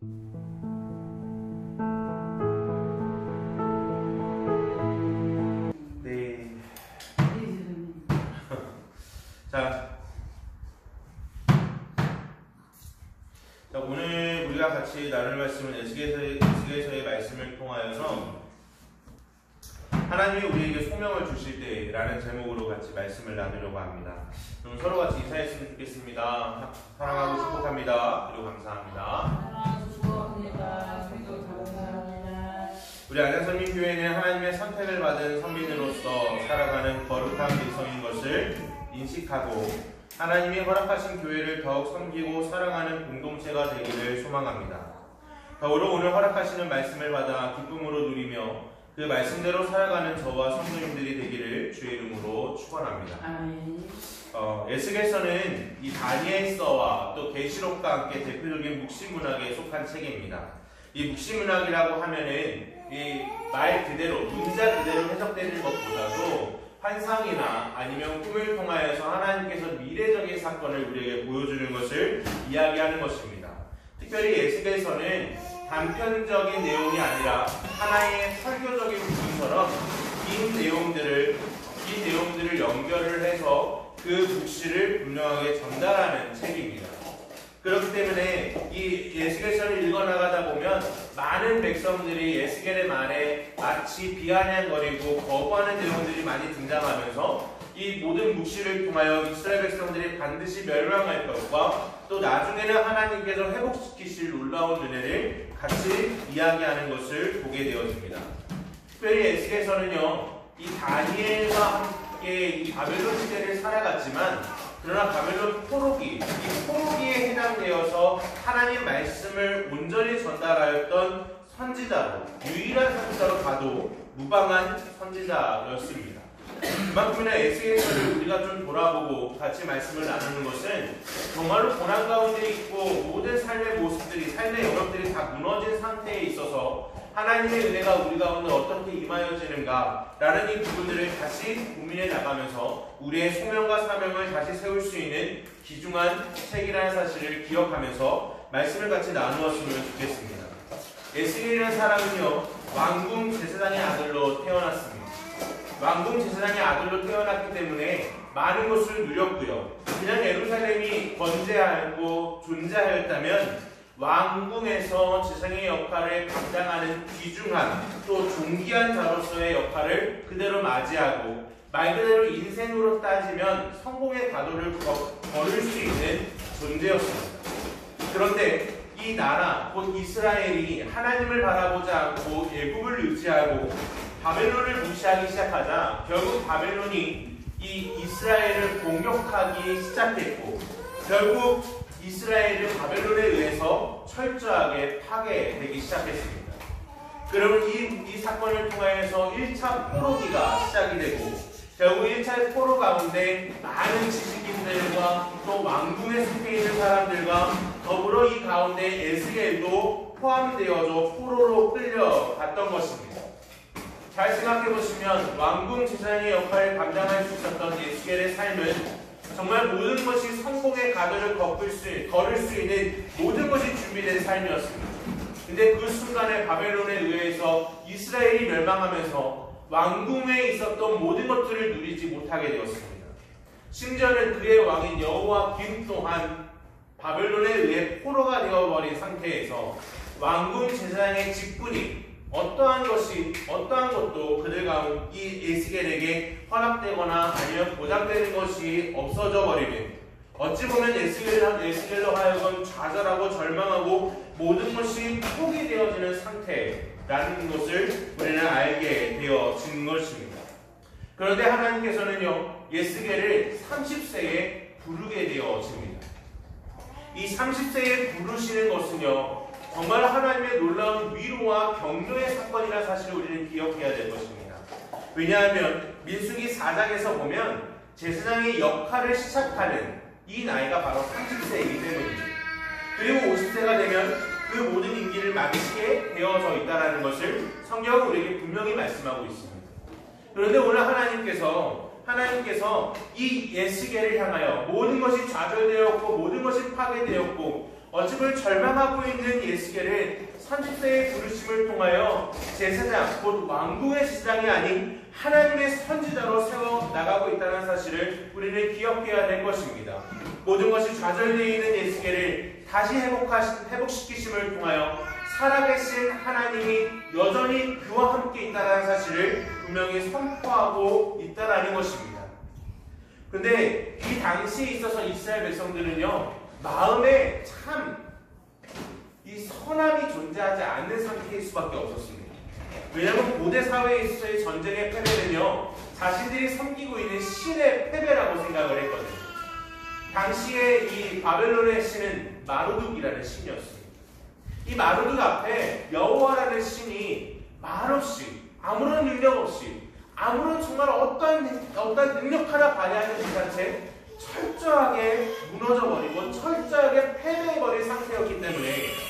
네. 자, 오늘 우리가 같이 나눌 말씀은 에스겔서의 말씀을 통하여서 하나님이 우리에게 소명을 주실 때라는 제목으로 같이 말씀을 나누려고 합니다. 그럼 서로 같이 인사했으면 좋겠습니다. 사랑하고 축복합니다. 그리고 감사합니다. 우리 안양선민교회는 하나님의 선택을 받은 선민으로서 살아가는 거룩한 백성인 것을 인식하고 하나님이 허락하신 교회를 더욱 섬기고 사랑하는 공동체가 되기를 소망합니다. 더불어 오늘 허락하시는 말씀을 받아 기쁨으로 누리며 그 말씀대로 살아가는 저와 성도님들이 되기를 주의 이름으로 축원합니다. 에스겔서는 이 다니엘서와 또 계시록과 함께 대표적인 묵시문학에 속한 책입니다. 이 묵시문학이라고 하면은 이 말 그대로 문자 그대로 해석되는 것보다도 환상이나 아니면 꿈을 통하여서 하나님께서 미래적인 사건을 우리에게 보여주는 것을 이야기하는 것입니다. 특별히 에스겔서는 단편적인 내용이 아니라 하나의 설교적인 부분처럼 이 내용들을 연결을 해서 그 묵시를 분명하게 전달하는 책입니다. 그렇기 때문에 이 에스겔서를 읽어나가다 보면 많은 백성들이 에스겔의 말에 마치 비아냥거리고 거부하는 내용들이 많이 등장하면서 이 모든 묵시를 통하여 이스라엘 백성들이 반드시 멸망할 것과 또 나중에는 하나님께서 회복시키실 놀라운 은혜를 같이 이야기하는 것을 보게 되어집니다. 특별히 에스겔서는요, 이 다니엘과 함께 이 바벨론 시대를 살아갔지만 그러나 바벨론 포로기에 해당되어서 하나님 말씀을 온전히 전달하였던 선지자로, 유일한 선지자로 봐도 무방한 선지자였습니다. 그만큼이나 에스겔서를 우리가 좀 돌아보고 같이 말씀을 나누는 것은 정말로 고난 가운데 있고 모든 삶의 모습들이, 삶의 영역들이 다 무너진 상태에 있어서 하나님의 은혜가 우리 가운데 어떻게 임하여지는가 라는 이 부분들을 다시 고민해 나가면서 우리의 소명과 사명을 다시 세울 수 있는 귀중한 책이라는 사실을 기억하면서 말씀을 같이 나누었으면 좋겠습니다. 에스겔이라는 사람은요, 왕궁 제사장의 아들로 태어났습니다. 왕궁 제사장의 아들로 태어났기 때문에 많은 것을 누렸고요. 그냥 예루살렘이 건재하고 존재하였다면 왕궁에서 제사장의 역할을 감당하는 귀중한 또 존귀한 자로서의 역할을 그대로 맞이하고 말 그대로 인생으로 따지면 성공의 가도를 걸을 수 있는 존재였습니다. 그런데 이 나라 곧 이스라엘이 하나님을 바라보지 않고 애굽을 의지하고 바벨론을 무시하기 시작하자 결국 바벨론이 이 이스라엘을 공격하기 시작했고 결국 이스라엘은 바벨론에 의해서 철저하게 파괴되기 시작했습니다. 그러면 이 사건을 통해서 1차 포로기가 시작이 되고 결국 1차 포로 가운데 많은 지식인들과 또 왕궁에 속해 있는 사람들과 더불어 이 가운데 에스겔도 포함되어져 포로로 끌려갔던 것입니다. 잘 생각해보시면 왕궁 제사장의 역할을 감당할 수 있었던 에스겔의 삶은 정말 모든 것이 성공의 가도를 걸을 수 있는 모든 것이 준비된 삶이었습니다. 근데 그 순간에 바벨론에 의해서 이스라엘이 멸망하면서 왕궁에 있었던 모든 것들을 누리지 못하게 되었습니다. 심지어는 그의 왕인 여호와김 또한 바벨론에 의해 포로가 되어버린 상태에서 왕궁 제사장의 직분이 어떠한 것도 그들 가운데 이 에스겔에게 허락되거나 아니면 보장되는 것이 없어져 버리는, 어찌 보면 에스겔로 하여금 좌절하고 절망하고 모든 것이 포기되어지는 상태라는 것을 우리는 알게 되어진 것입니다. 그런데 하나님께서는요, 에스겔을 30세에 부르게 되어집니다. 이 30세에 부르시는 것은요, 정말 하나님의 놀라운 위로와 격려의 사건이라는 사실을 우리는 기억해야 될 것입니다. 왜냐하면 민수기 4장에서 보면 제사장의 역할을 시작하는 이 나이가 바로 30세이기 때문입니다. 그리고 50세가 되면 그 모든 임기를 마치게 되어져 있다는 것을 성경은 우리에게 분명히 말씀하고 있습니다. 그런데 오늘 하나님께서 이 에스겔을 향하여 모든 것이 좌절되었고 모든 것이 파괴되었고 어찌 절망하고 있는 예스겔을 30세의 부르심을 통하여 제사장, 곧 왕궁의 제사장이 아닌 하나님의 선지자로 세워 나가고 있다는 사실을 우리는 기억해야 될 것입니다. 모든 것이 좌절되어 있는 예스겔을 다시 회복시키심을 통하여 살아계신 하나님이 여전히 그와 함께 있다는 사실을 분명히 선포하고 있다는 것입니다. 근데 이 당시에 있어서 이스라엘 백성들은요, 마음에 참 이 선함이 존재하지 않는 상태일 수밖에 없었습니다. 왜냐하면 고대 사회에 있어서의 전쟁의 패배는요, 자신들이 섬기고 있는 신의 패배라고 생각을 했거든요. 당시에 이 바벨론의 신은 마르둑이라는 신이었습니다. 이 마르둑 앞에 여호와라는 신이 말없이, 아무런 능력 없이, 아무런 정말 어떤 능력 하나 발휘하지 못한 채 철저하게 무너져버리고 철저하게 패배해버린 상태였기 때문에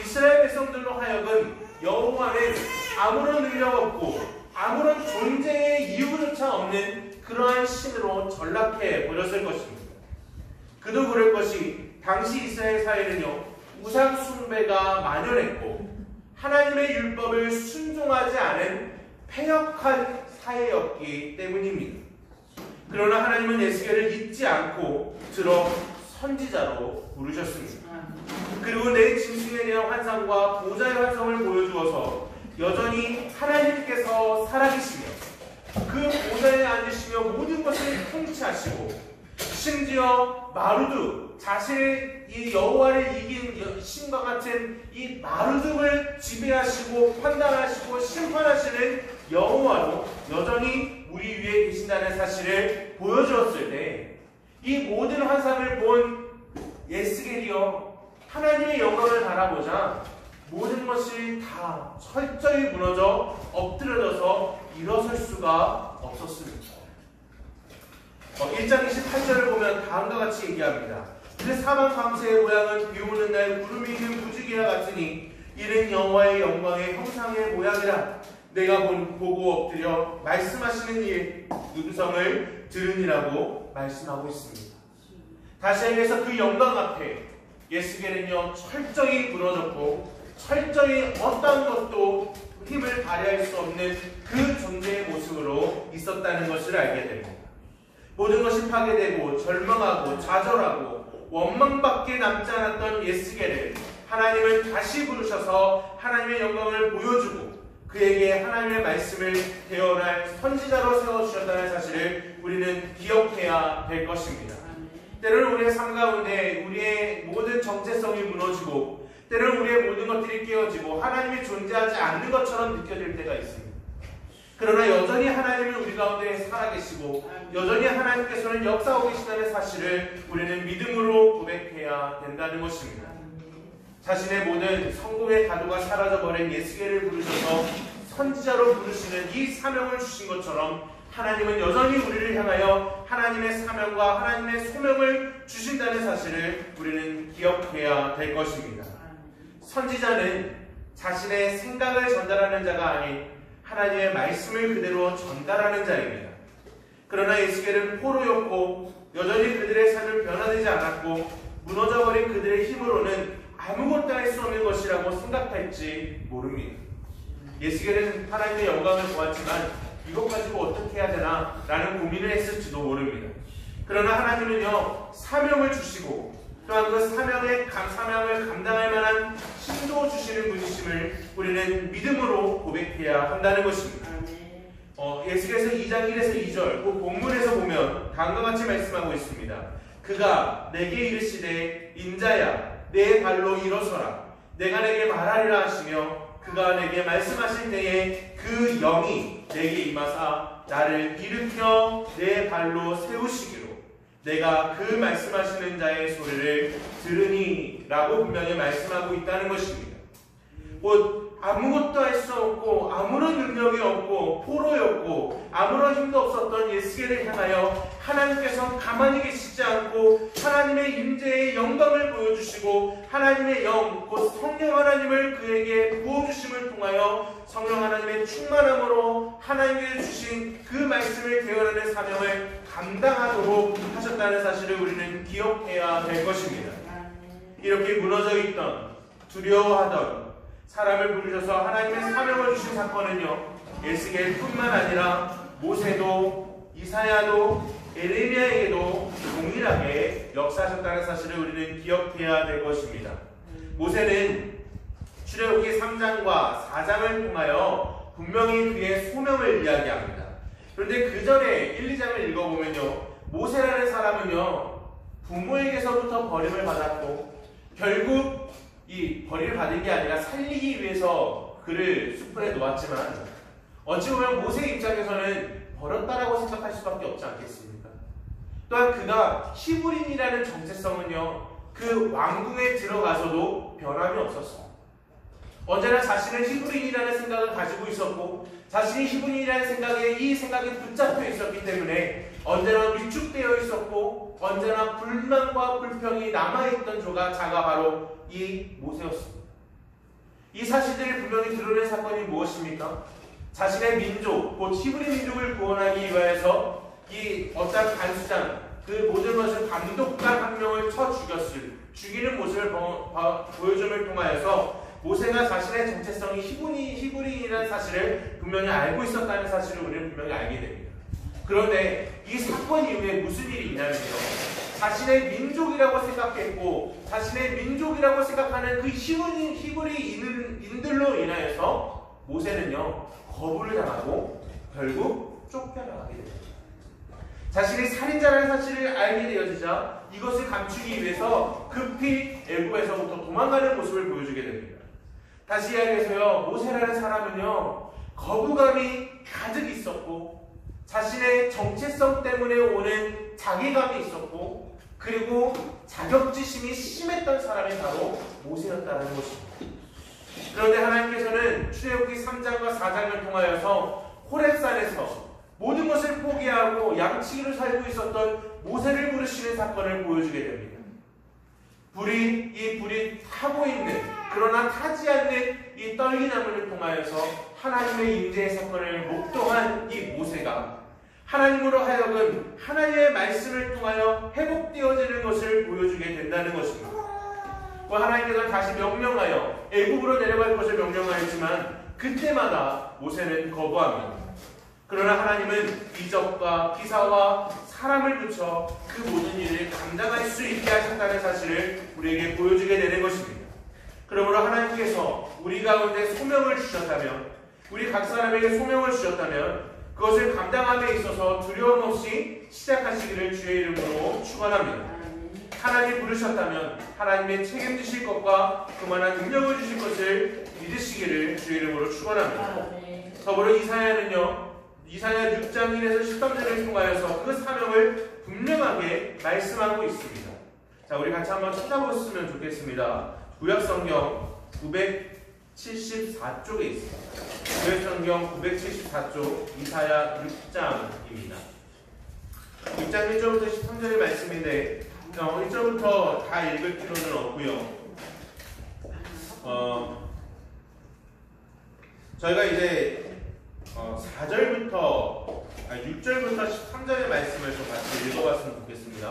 이스라엘 백성들로 하여금 여호와는 아무런 능력 없고 아무런 존재의 이유조차 없는 그러한 신으로 전락해 버렸을 것입니다. 그도 그럴 것이 당시 이스라엘 사회는요, 우상 숭배가 만연했고 하나님의 율법을 순종하지 않은 패역한 사회였기 때문입니다. 그러나 하나님은 예스겔을 잊지 않고 들어 선지자로 부르셨습니다. 그리고 내 짐승에 대한 환상과 보좌의 환상을 보여주어서 여전히 하나님께서 살아계시며 그 보좌에 앉으시며 모든 것을 통치하시고 심지어 마르둑, 자신의 이 여호와를 이긴 신과 같은 이 마르둑을 지배하시고 판단하시고 심판하시는 여호와로 여전히 우리 위에 계신다는 사실을 보여주었을 때 이 모든 환상을 본 예스겔이요, 하나님의 영광을 바라보자 모든 것이 다 철저히 무너져 엎드려져서 일어설 수가 없었습니다. 1장 28절을 보면 다음과 같이 얘기합니다. 그 사방 광새의 모양은 비 오는 날 구름이 있는 부지기와 같으니 이는 여호와의 영광의 형상의 모양이라. 내가 보고 엎드려 말씀하시는 이 음성을 들으니라고 말씀하고 있습니다. 다시 얘기해서 그 영광 앞에 예스겔은요, 철저히 무너졌고 철저히 어떤 것도 힘을 발휘할 수 없는 그 존재의 모습으로 있었다는 것을 알게 됩니다. 모든 것이 파괴되고 절망하고 좌절하고 원망밖에 남지 않았던 예스겔을 하나님은 다시 부르셔서 하나님의 영광을 보여주고 그에게 하나님의 말씀을 대언할 선지자로 세워주셨다는 사실을 우리는 기억해야 될 것입니다. 때로는 우리의 삶 가운데 우리의 모든 정체성이 무너지고 때로는 우리의 모든 것들이 깨어지고 하나님이 존재하지 않는 것처럼 느껴질 때가 있습니다. 그러나 여전히 하나님은 우리 가운데 살아계시고 여전히 하나님께서는 역사하고 계시다는 사실을 우리는 믿음으로 고백해야 된다는 것입니다. 자신의 모든 성공의 가도가 사라져버린 예스겔을 부르셔서 선지자로 부르시는 이 사명을 주신 것처럼 하나님은 여전히 우리를 향하여 하나님의 사명과 하나님의 소명을 주신다는 사실을 우리는 기억해야 될 것입니다. 선지자는 자신의 생각을 전달하는 자가 아닌 하나님의 말씀을 그대로 전달하는 자입니다. 그러나 예스겔은 포로였고 여전히 그들의 삶은 변화되지 않았고 무너져버린 그들의 힘으로는 아무것도 할 수 없는 것이라고 생각할지 모릅니다. 예스겔은 하나님의 영광을 보았지만 이것 가지고 어떻게 해야 되나 라는 고민을 했을지도 모릅니다. 그러나 하나님은요, 사명을 주시고 또한 그 사명을 감당할 만한 힘도 주시는 분이심을 우리는 믿음으로 고백해야 한다는 것입니다. 예수께서 2장 1에서 2절 그 본문에서 보면 다음과 같이 말씀하고 있습니다. 그가 내게 이르시되 인자야 내 발로 일어서라. 내가 내게 말하리라 하시며 그가 내게 말씀하실 때에 그 영이 내게 임하사 나를 일으켜 내 발로 세우시기로 내가 그 말씀하시는 자의 소리를 들으니 라고 분명히 말씀하고 있다는 것입니다. 곧 아무것도 할 수 없고 아무런 능력이 없고 포로였고 아무런 힘도 없었던 예스겔을 향하여 하나님께서 가만히 계시지 않고 하나님의 임재의 영광을 보여주시고 하나님의 영, 곧 성령 하나님을 그에게 부어주심을 통하여 성령 하나님의 충만함으로 하나님께 주신 그 말씀을 대언하는 사명을 감당하도록 하셨다는 사실을 우리는 기억해야 될 것입니다. 이렇게 무너져 있던, 두려워하던 사람을 부르셔서 하나님의 사명을 주신 사건은요, 에스겔뿐만 아니라 모세도, 이사야도, 에레미야에게도 동일하게 역사하셨다는 사실을 우리는 기억해야 될 것입니다. 모세는 출애굽기 3장과 4장을 통하여 분명히 그의 소명을 이야기합니다. 그런데 그 전에 1, 2장을 읽어보면요, 모세라는 사람은요, 부모에게서부터 버림을 받았고, 결국 이 버림을 받은 게 아니라 살리기 위해서 그를 숲에 놓았지만, 어찌 보면 모세 입장에서는 버렸다라고 생각할 수밖에 없지 않겠습니까? 또한 그가 히브리인이라는 정체성은요, 그 왕궁에 들어가서도 변함이 없었습니다. 언제나 자신은 히브리인이라는 생각을 가지고 있었고, 자신이 히브리인이라는 생각에 이 생각이 붙잡혀 있었기 때문에 언제나 위축되어 있었고, 언제나 불만과 불평이 남아있던 자가 바로 이 모세였습니다. 이 사실들을 분명히 드러낸 사건이 무엇입니까? 자신의 민족, 곧 히브리 민족을 구원하기 위하여서 이 어떤 간수장, 그 모든 것을 감독관 한 명을 쳐 죽이는 모습을 보여줌을 통하여서 모세가 자신의 정체성이 히브리인이라는 사실을 분명히 알고 있었다는 사실을 우리는 분명히 알게 됩니다. 그런데 이 사건 이후에 무슨 일이 있냐면요, 자신의 민족이라고 생각했고, 자신의 민족이라고 생각하는 그 히브리인들로 인하여서 모세는요, 거부를 당하고 결국 쫓겨나가게 됩니다. 자신이 살인자라는 사실을 알게 되어지자 이것을 감추기 위해서 급히 애굽에서부터 도망가는 모습을 보여주게 됩니다. 다시 이야기해서요, 모세라는 사람은요, 거부감이 가득 있었고, 자신의 정체성 때문에 오는 자괴감이 있었고, 그리고 자격지심이 심했던 사람이 바로 모세였다는 것입니다. 그런데 하나님께서는 출애굽기 3장과 4장을 통하여서 호렙산에서 모든 것을 포기하고 양치기로 살고 있었던 모세를 부르시는 사건을 보여주게 됩니다. 이 불이 타고 있는, 그러나 타지 않는 이 떨기나무를 통하여서 하나님의 임재의 사건을 목도한 이 모세가 하나님으로 하여금 하나님의 말씀을 통하여 회복되어지는 것을 보여주게 된다는 것입니다. 하나님께서는 다시 명령하여 애굽으로 내려갈 것을 명령하였지만 그때마다 모세는 거부합니다. 그러나 하나님은 이적과 기사와 사람을 붙여 그 모든 일을 감당할 수 있게 하셨다는 사실을 우리에게 보여주게 되는 것입니다. 그러므로 하나님께서 우리 가운데 소명을 주셨다면, 우리 각 사람에게 소명을 주셨다면 그것을 감당함에 있어서 두려움 없이 시작하시기를 주의 이름으로 축원합니다. 하나님 부르셨다면 하나님의 책임지실 것과 그만한 능력을 주실 것을 믿으시기를 주의 이름으로 축원합니다. 더불어 이사야는요, 이사야 6장 1에서 13절을 통하여서 그 사명을 분명하게 말씀하고 있습니다. 자, 우리 같이 한번 찾아보셨으면 좋겠습니다. 구약성경 974쪽에 있습니다. 구약성경 974쪽 이사야 6장입니다. 6장 1절부터 13절의 말씀인데 1절부터 다 읽을 필요는 없고요. 저희가 이제 6절부터 13절의 말씀을 좀 같이 읽어봤으면 좋겠습니다.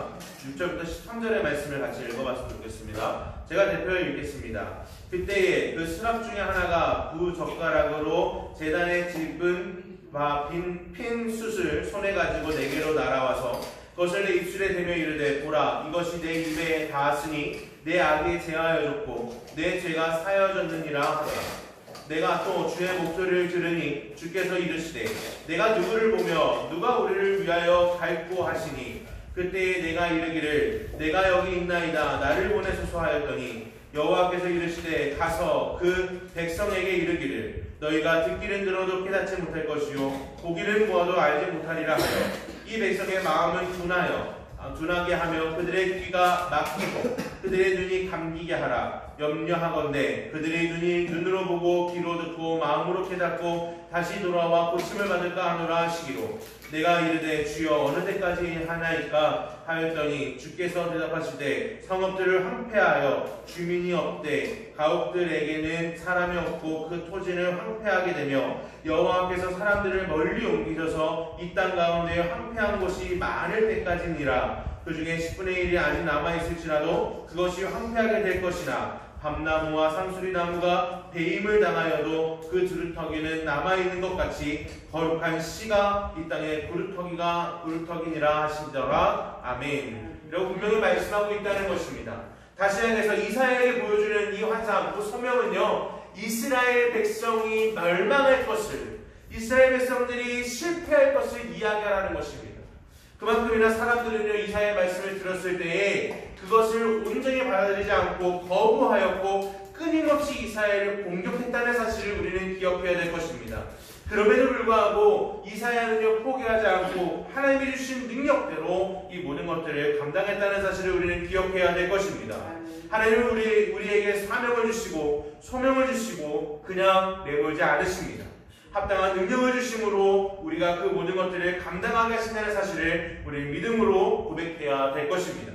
6절부터 13절의 말씀을 같이 읽어봤으면 좋겠습니다. 제가 대표를 읽겠습니다. 그때에 그 수납 중에 하나가 부젓가락으로 제단에 짚은 핀 숯을 손에 가지고 내게로 날아와서 그것을 내 입술에 대며 이르되 보라, 이것이 내 입에 닿았으니 내 악이 제하여졌고 내 죄가 사여졌느니라 하더라. 내가 또 주의 목소리를 들으니 주께서 이르시되 내가 누구를 보며 누가 우리를 위하여 갈고 하시니 그때에 내가 이르기를 내가 여기 있나이다 나를 보내소서 하였더니 여호와께서 이르시되 가서 그 백성에게 이르기를 너희가 듣기는 들어도 깨닫지 못할 것이요 보기는 보아도 알지 못하리라 하여 이 백성의 마음은 둔하게 하며 그들의 귀가 막히고 그들의 눈이 감기게 하라. 염려하건대 그들의 눈이 눈으로 보고 귀로 듣고 마음으로 깨닫고 다시 돌아와 고침을 받을까 하노라 하시기로 내가 이르되 주여 어느 때까지 하나이까 하였더니 주께서 대답하시되 성읍들을 황폐하여 주민이 없되 가옥들에게는 사람이 없고 그 토지는 황폐하게 되며 여호와께서 사람들을 멀리 옮기셔서 이 땅 가운데 황폐한 곳이 많을 때까지니라. 그 중에 10분의 1이 아직 남아있을지라도 그것이 황폐하게 될 것이나 밤나무와 상수리나무가 배임을 당하여도 그 두루터기는 남아있는 것 같이 거룩한 씨가 이 땅에 부루터기니라 하시더라. 아멘. 라고 분명히 말씀하고 있다는 것입니다. 다시 한해서 이사야에게 보여주는 이 환상, 그 소명은요, 이스라엘 백성이 멸망할 것을, 이스라엘 백성들이 실패할 것을 이야기하라는 것입니다. 그만큼이나 사람들은요, 이사야의 말씀을 들었을 때에 그것을 온전히 받아들이지 않고 거부하였고 끊임없이 이사야를 공격했다는 사실을 우리는 기억해야 될 것입니다. 그럼에도 불구하고 이사야는요, 포기하지 않고 하나님이 주신 능력대로 이 모든 것들을 감당했다는 사실을 우리는 기억해야 될 것입니다. 하나님은 우리에게 사명을 주시고 소명을 주시고 그냥 내버리지 않으십니다. 합당한 능력을 주심으로 우리가 그 모든 것들을 감당하게 하신다는 사실을 우리 믿음으로 고백해야 될 것입니다.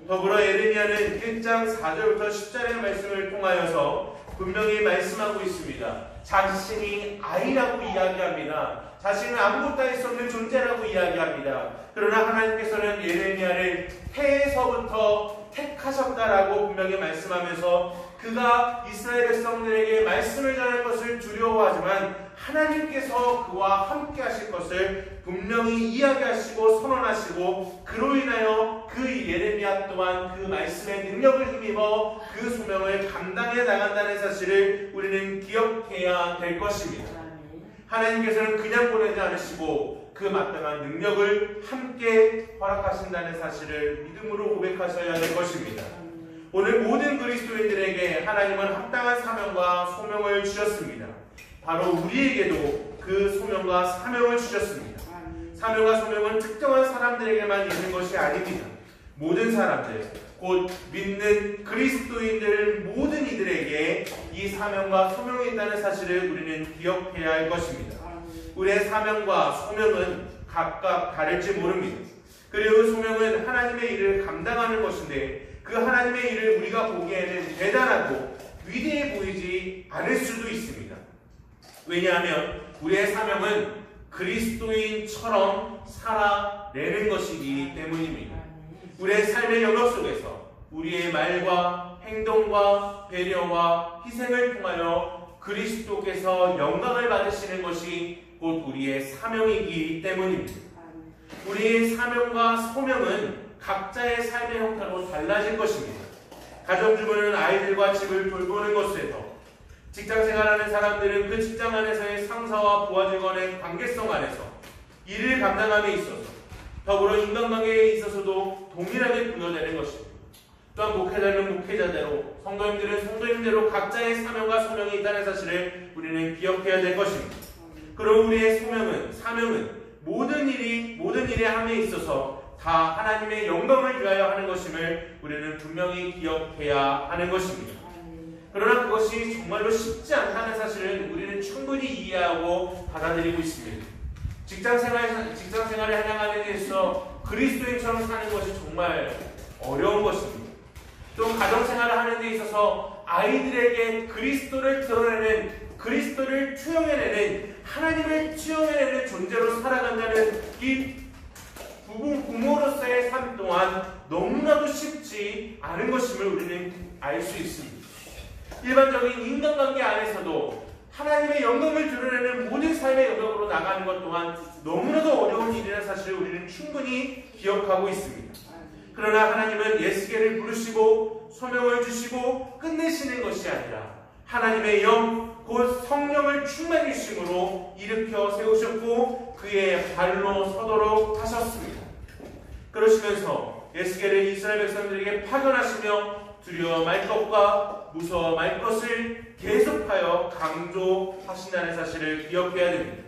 더불어 예레미야는 1장 4절부터 10절의 말씀을 통하여서 분명히 말씀하고 있습니다. 자신이 아이라고 이야기합니다. 자신은 아무것도 할 수 없는 존재라고 이야기합니다. 그러나 하나님께서는 예레미야를 태에서부터 택하셨다라고 분명히 말씀하면서 그가 이스라엘 백성들에게 말씀을 전할 것을 두려워하지만 하나님께서 그와 함께 하실 것을 분명히 이야기하시고 선언하시고 그로 인하여 그 예레미야 또한 그 말씀의 능력을 힘입어 그 소명을 감당해 나간다는 사실을 우리는 기억해야 될 것입니다. 하나님께서는 그냥 보내지 않으시고 그 마땅한 능력을 함께 허락하신다는 사실을 믿음으로 고백하셔야 될 것입니다. 오늘 모든 그리스도인들에게 하나님은 합당한 사명과 소명을 주셨습니다. 바로 우리에게도 그 소명과 사명을 주셨습니다. 사명과 소명은 특정한 사람들에게만 있는 것이 아닙니다. 모든 사람들, 곧 믿는 그리스도인들 모든 이들에게 이 사명과 소명이 있다는 사실을 우리는 기억해야 할 것입니다. 우리의 사명과 소명은 각각 다를지 모릅니다. 그리고 그 소명은 하나님의 일을 감당하는 것인데 그 하나님의 일을 우리가 보기에는 대단하고 위대해 보이지 않을 수도 있습니다. 왜냐하면 우리의 사명은 그리스도인처럼 살아내는 것이기 때문입니다. 우리의 삶의 영역 속에서 우리의 말과 행동과 배려와 희생을 통하여 그리스도께서 영광을 받으시는 것이 곧 우리의 사명이기 때문입니다. 우리의 사명과 소명은 각자의 삶의 형태로 달라질 것입니다. 가정주부는 아이들과 집을 돌보는 것에서, 직장생활하는 사람들은 그 직장 안에서의 상사와 부하직원의 관계성 안에서 일을 감당함에 있어서, 더불어 인간관계에 있어서도 동일하게 부여되는 것입니다. 또한 목회자는 목회자대로, 성도님들은 성도님대로 각자의 사명과 소명이 있다는 사실을 우리는 기억해야 될 것입니다. 그리고 우리의 사명은 모든 일에 함에 있어서 다 하나님의 영광을 위하여 하는 것임을 우리는 분명히 기억해야 하는 것입니다. 그러나 그것이 정말로 쉽지 않다는 사실은 우리는 충분히 이해하고 받아들이고 있습니다. 직장생활을 해나가는 데 있어 그리스도인처럼 사는 것이 정말 어려운 것입니다. 또 가정생활을 하는 데 있어서 아이들에게 그리스도를 드러내는, 그리스도를 투영해내는, 하나님을 투영해내는 존재로 살아간다는 이 부모로서의 삶 또한 너무나도 쉽지 않은 것임을 우리는 알 수 있습니다. 일반적인 인간관계 안에서도 하나님의 영광을 드러내는 모든 삶의 영역으로 나가는 것 또한 너무나도 어려운 일이라는 사실을 우리는 충분히 기억하고 있습니다. 그러나 하나님은 예수께를 부르시고 소명을 주시고 끝내시는 것이 아니라 하나님의 영, 곧 성령을 충만히 주심으로 일으켜 세우셨고 그의 발로 서도록 하셨습니다. 그러시면서 예수께를 이스라엘 백성들에게 파견하시며 두려워 말 것과 무서워 말 것을 계속하여 강조하신다는 사실을 기억해야 됩니다.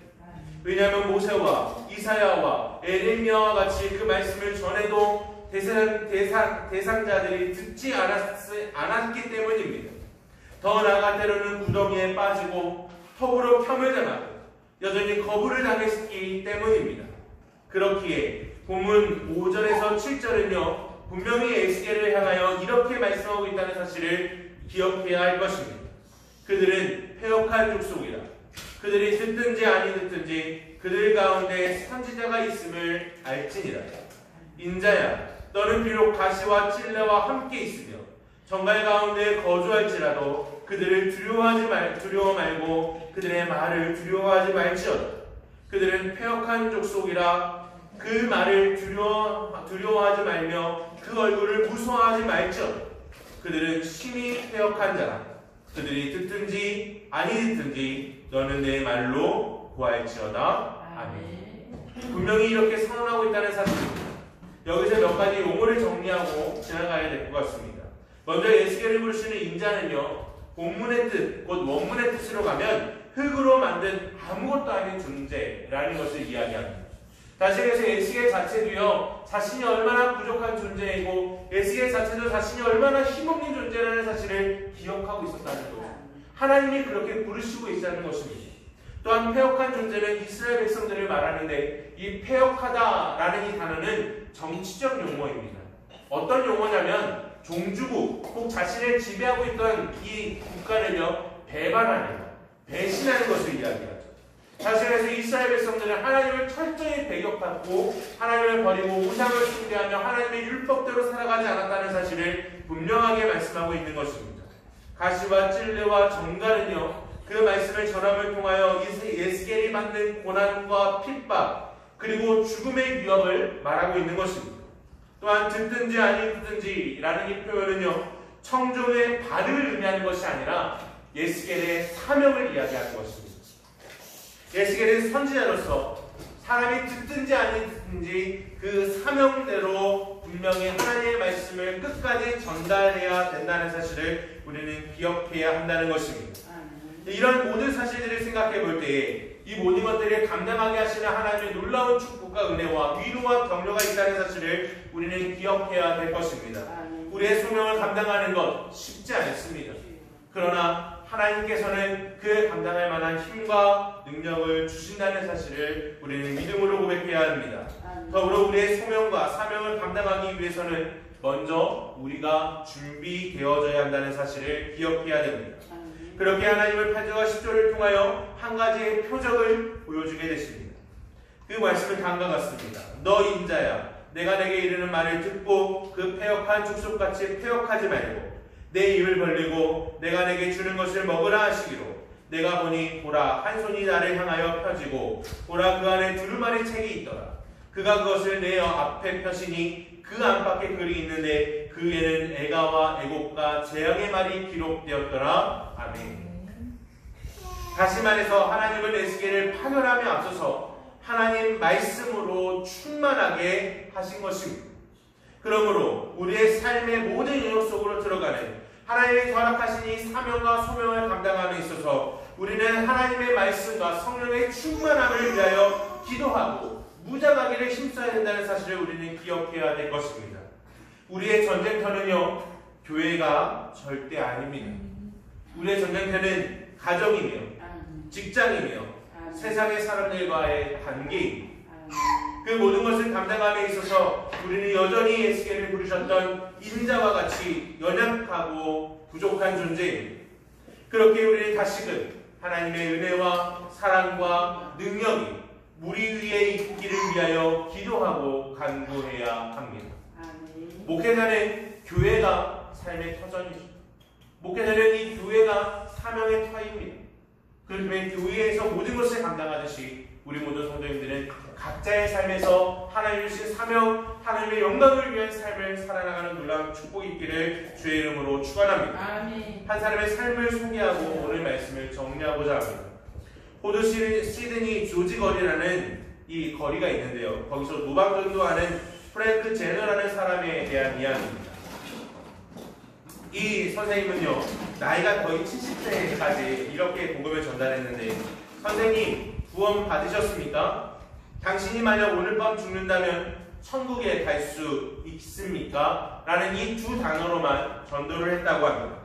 왜냐하면 모세와 이사야와 에레미야와 같이 그 말씀을 전해도 대상자들이 듣지 않았기 때문입니다. 더 나아가 때로는 구덩이에 빠지고 턱으로 폄을 당하고 여전히 거부를 당했기 때문입니다. 그렇기에 본문 5절에서 7절은요 분명히 에스겔을 향하여 이렇게 말씀하고 있다는 사실을 기억해야 할 것입니다. 그들은 패역한 족속이라. 그들이 듣든지 아니 듣든지 그들 가운데 선지자가 있음을 알지니라. 인자야, 너는 비록 가시와 찔레와 함께 있으며 정갈 가운데 거주할지라도 그들을 두려워 말고 그들의 말을 두려워하지 말지어다. 그들은 패역한 족속이라 그 말을 두려워하지 말며 그 얼굴을 무서워하지 말지어다. 그들은 심히 패역한 자라. 그들이 듣든지 아니 듣든지 너는 내 말로 구할지어다. 아멘. 분명히 이렇게 선언하고 있다는 사실입니다. 여기서 몇 가지 용어를 정리하고 지나가야 될 것 같습니다. 먼저 에스겔을 부르시는 인자는요, 본문의 뜻, 곧 원문의 뜻으로 가면 흙으로 만든 아무것도 아닌 존재라는 것을 이야기합니다. 다시 그래서 에스겔 자체도요, 자신이 얼마나 부족한 존재이고 에스겔 자체도 자신이 얼마나 힘없는 존재라는 사실을 기억하고 있었다는 거죠. 하나님이 그렇게 부르시고 있다는 것입니다. 또한 패역한 존재는 이스라엘 백성들을 말하는데 이 패역하다라는 이 단어는 정치적 용어입니다. 어떤 용어냐면 종주국, 꼭 자신을 지배하고 있던 이 국가를요, 배반하는, 배신하는 것을 이야기하죠. 사실 그래서 이스라엘 백성들은 하나님을 철저히 배격하고 하나님을 버리고 우상을 숭배하며 하나님의 율법대로 살아가지 않았다는 사실을 분명하게 말씀하고 있는 것입니다. 가시와 찔레와 정갈은요, 그 말씀을 전함을 통하여 에스겔이 받는 고난과 핍박 그리고 죽음의 위협을 말하고 있는 것입니다. 또한 듣든지 아니 듣든지 라는 이 표현은요, 청종의 발을 의미하는 것이 아니라 에스겔의 사명을 이야기하는 것입니다. 에스겔은 선지자로서 사람이 듣든지 아니 듣든지 그 사명대로 분명히 하나님의 말씀을 끝까지 전달해야 된다는 사실을 우리는 기억해야 한다는 것입니다. 이런 모든 사실들을 생각해 볼 때에 이 모든 것들을 감당하게 하시는 하나님의 놀라운 축복과 은혜와 위로와 격려가 있다는 사실을 우리는 기억해야 될 것입니다. 우리의 소명을 감당하는 것 쉽지 않습니다. 그러나 하나님께서는 그 감당할 만한 힘과 능력을 주신다는 사실을 우리는 믿음으로 고백해야 합니다. 더불어 우리의 소명과 사명을 감당하기 위해서는 먼저 우리가 준비되어져야 한다는 사실을 기억해야 됩니다. 그렇게 하나님은 8절과 10절을 통하여 한 가지의 표적을 보여주게 되십니다. 그 말씀은 다음과 같습니다. 너 인자야, 내가 내게 이르는 말을 듣고 그 패역한 족속같이 패역하지 말고 내 입을 벌리고 내가 내게 주는 것을 먹으라 하시기로 내가 보니 보라 한 손이 나를 향하여 펴지고 보라 그 안에 두루마리 책이 있더라. 그가 그것을 내 앞에 펴시니 그 안팎에 글이 있는데 그에는 애가와 애곡과 재앙의 말이 기록되었더라. 아멘. 다시 말해서 하나님은 에스겔을 파견함에 앞서서 하나님 말씀으로 충만하게 하신 것입니다. 그러므로 우리의 삶의 모든 영역 속으로 들어가는 하나님이 허락하신 이 사명과 소명을 감당함에 있어서 우리는 하나님의 말씀과 성령의 충만함을 위하여 기도하고 무장하기를 힘써야 된다는 사실을 우리는 기억해야 될 것입니다. 우리의 전쟁터는요, 교회가 절대 아닙니다. 우리의 전쟁터는 가정이며 직장이며 세상의 사람들과의 관계입니다. 그 모든 것을 감당함에 있어서 우리는 여전히 에스겔을 부르셨던 인자와 같이 연약하고 부족한 존재입니다. 그렇게 우리는 다시금 하나님의 은혜와 사랑과 능력이 우리 위에 있기를 위하여 기도하고 간구해야 합니다. 목회자는 교회가 삶의 터전이죠. 목회자는 이 교회가 사명의 터입니다. 그렇기 때문에 교회에서 모든 것을 감당하듯이 우리 모든 성도님들은 각자의 삶에서 하나님의 주신 사명, 하나님의 영광을 위한 삶을 살아나가는 놀라운 축복이 있기를 주의 이름으로 축원합니다. 한 사람의 삶을 소개하고 오늘 말씀을 정리하고자 합니다. 호주 시드니 조지 거리라는 이 거리가 있는데요. 거기서 노방전도하는 프랭크 제너라는 사람에 대한 이야기입니다. 이 선생님은요, 나이가 거의 70세까지 이렇게 복음을 전달했는데, 선생님 구원 받으셨습니까? 당신이 만약 오늘 밤 죽는다면 천국에 갈 수 있습니까? 라는 이 두 단어로만 전도를 했다고 합니다.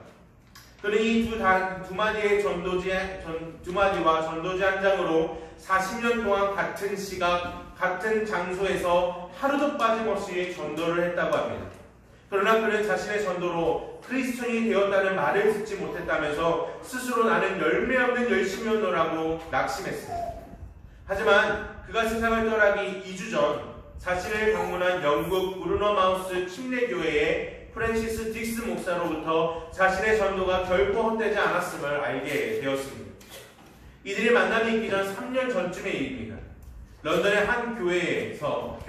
그는 이 두 마디와 전도지 한 장으로 40년 동안 같은 시각, 같은 장소에서 하루도 빠짐없이 전도를 했다고 합니다. 그러나 그는 자신의 전도로 크리스천이 되었다는 말을 듣지 못했다면서 스스로 나는 열매 없는 열심이었노라고 낙심했습니다. 하지만 그가 세상을 떠나기 2주 전 자신을 방문한 영국 브루너 마우스 침례교회의 프랜시스 딕스 목사로부터 자신의 전도가 결코 헛되지 않았음을 알게 되었습니다. 이들이 만남이 있기 전 3년 전쯤의 일입니다. 런던의 한 교회에서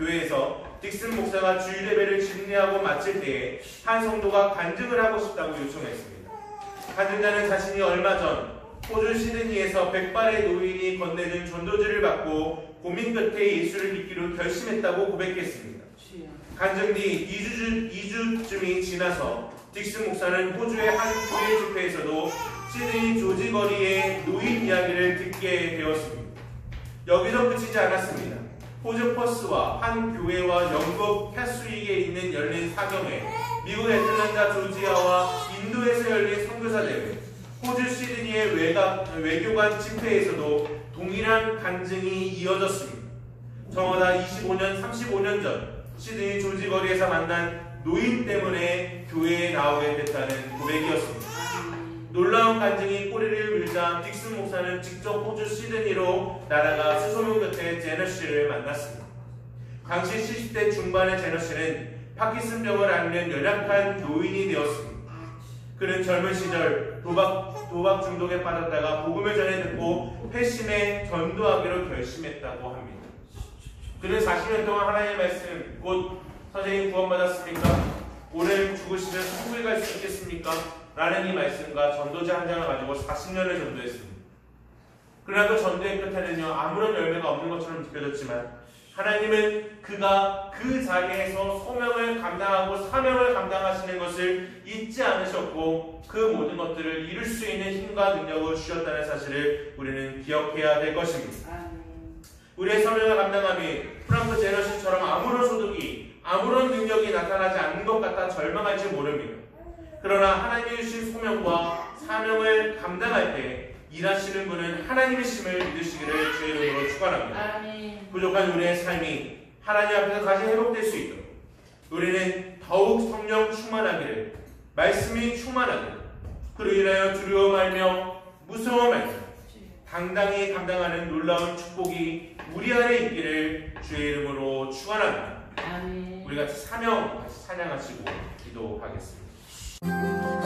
딕슨 목사가 주일 예배를 집례하고 마칠 때에 한 성도가 간증을 하고 싶다고 요청했습니다. 간증자는 자신이 얼마 전 호주 시드니에서 백발의 노인이 건네준 전도지를 받고 고민 끝에 예수를 믿기로 결심했다고 고백했습니다. 간증 뒤 2주쯤이 지나서 딕슨 목사는 호주의 한 교회 집회에서도 시드니 조지 거리의 노인 이야기를 듣게 되었습니다. 여기서 그치지 않았습니다. 호주 퍼스와 한 교회와 영국 캐스릭에 있는 열린 사경회, 미국 애틀랜타 조지아와 인도에서 열린 선교사 대회, 호주 시드니의 외교관 집회에서도 동일한 간증이 이어졌습니다. 저마다 25년, 35년 전 시드니 조지 거리에서 만난 노인 때문에 교회에 나오게 됐다는 고백이었습니다. 놀라운 간증이 꼬리를 밀자 딕슨 목사는 직접 호주 시드니로 날아가 수소문 끝에 제너 씨를 만났습니다. 당시 70대 중반의 제너 씨는 파킨슨병을 앓는 연약한 노인이 되었습니다. 그는 젊은 시절 도박 중독에 빠졌다가 복음을 전해 듣고 회심에 전도하기로 결심했다고 합니다. 그는 40년 동안 하나님의 말씀, 곧 선생님 구원받았습니까? 오늘 죽으시면 천국에 갈 수 있겠습니까? 라는 이 말씀과 전도지 한 장을 가지고 40년을 전도했습니다. 그러나 그 전도의 끝에는요, 아무런 열매가 없는 것처럼 느껴졌지만 하나님은 그가 그 자리에서 소명을 감당하고 사명을 감당하시는 것을 잊지 않으셨고 그 모든 것들을 이룰 수 있는 힘과 능력을 주셨다는 사실을 우리는 기억해야 될 것입니다. 우리의 사명을 감당함이 프랑크 제너시처럼 아무런 소득이 아무런 능력이 나타나지 않는 것 같아 절망할지 모릅니다. 그러나 하나님이 주신 소명과 사명을 감당할 때 일하시는 분은 하나님이심을 믿으시기를 주의 이름으로 축원합니다. 부족한 우리의 삶이 하나님 앞에서 다시 회복될 수 있도록 우리는 더욱 성령 충만하기를, 말씀이 충만하기를, 그로 인하여 두려워 말며 무서워 말며 당당히 감당하는 놀라운 축복이 우리 안에 있기를 주의 이름으로 축원합니다. 우리 같이 사명 같이 찬양하시고 기도하겠습니다.